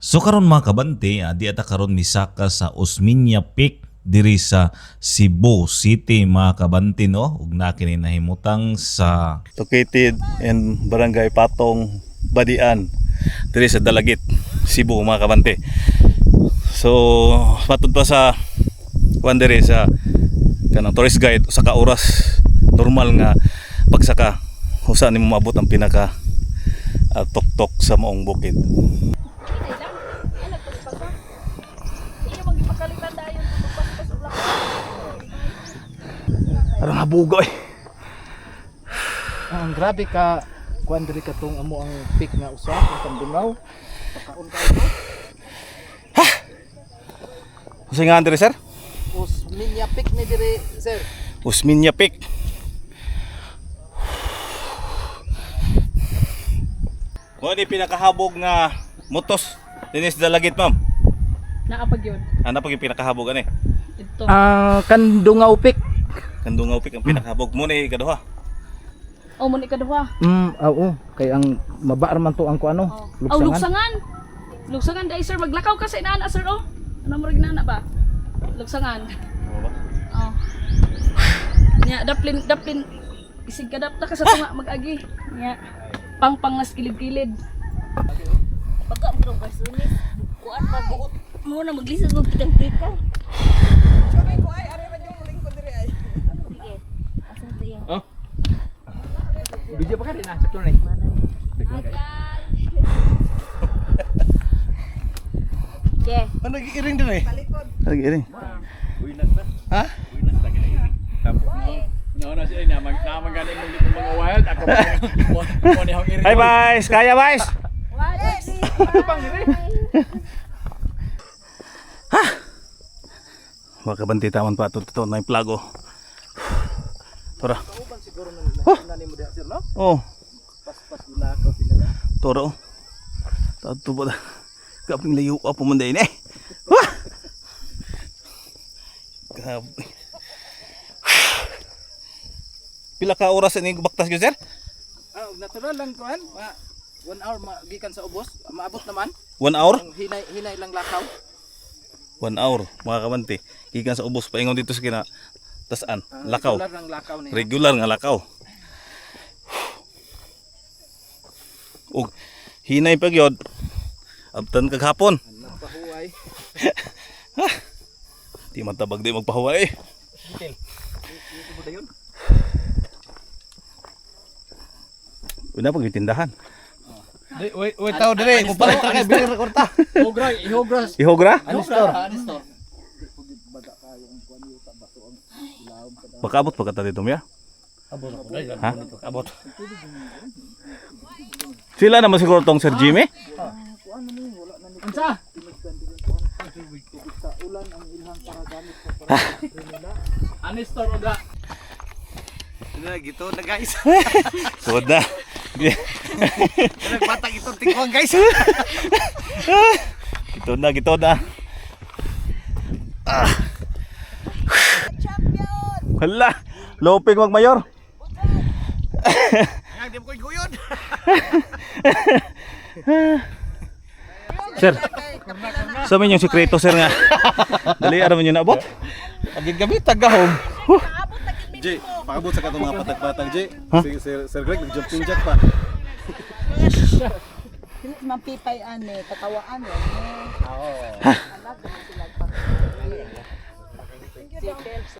So karon mga kabante, di ata karon misaka sa Osmeña Peak diri sa Cebu City mga kabante no. Ug na kini nahimutang sa Located in Barangay Patong, Badian, diri sa Dalagit, Cebu mga kabante. So matud pa sa kuan diri sa kanang tourist guide sa ka oras normal nga pagsaka usa nimo maabot ang pinaka tuktok sa maong bukid. Arang habugo eh. Ang grabe ka kuan diri ka tong amo ang peak nga usa ang Tandungaw. Pakaon kayo. Usa nga diri sir? Osmeña Peak ni diri sir. Osmeña Peak. Mo ni pinakahabog nga motos dinis Dalagit ma'am. Naapag yun. Ana pag yung pinakahabog ani. Ito. Kandungaw Peak. Kandungaw Peak ang pinakahabog mo ni kaduha. Oh, muni kaduha. Oo, kay ang mabaar man to ang kuano, Oh, lugsangan. Lugsangan dai sir, maglakaw ka sa inana sir oh. Ano mo rig nana ba? Lugsangan. Oh. Nya daplin isig kadap ta ka sa tunga mag-agi. Nya pangpangas kilid-kilid. Baga bro basunis. Kuan pa buot. Mo na maglisod og kitang tika. Sige, asa to yan? Video pa ka din na, sakto na. Okay. Ano nag-iring din eh? Nag-iring. Ha? Nauna siya naman galing mo dito mga wild ako mo ni hong iri. Hi guys, kaya guys. Ano pang diri? Mga kabante taman pa to na yung plago. Tora. Uban siguro na nimo diha sir no? Oh, Pas lakaw sila na. tora oh. Tato ba? Kaping layo pa man din eh. Wah! Grabe. Pila ka oras ini baktas gyud sir? Natural lang kuan. 1 hour magikan sa ubos, maabot naman. 1 hour? Ang hinay lang lakaw. 1 hour mga kabante. Gikan sa ubos paingon dito sa kina tasan. Lakaw. Regular lang lakaw niya. Regular nga lakaw. Og hinay pa gyud. Abtan kag hapon. Nagpahuway. Di matabag di magpahuway. Una pag tindahan. Wait tao dire, mo pala kay bilir korta. Ihogras. Ihogra? Anistor. Baka abot pagka dito miya. Ha? Abot. Sila naman siguro tong Sir Jimmy. Unsa? Anistor oga. Gito na guys. Suod na. Nagbatag itong tingkong guys. Gito na, gito na. Hala, loping magmayor. Di mo koy guyod. Sir. Sa min yung sikreto sir nga. Dali ara man yun abot. Agid gabi tagahom. Jay, pakabot sa katong mga patag-patag, Jay. Si Sir Greg, nag-jumping jack pa. Mapipay ane, katawaan yan.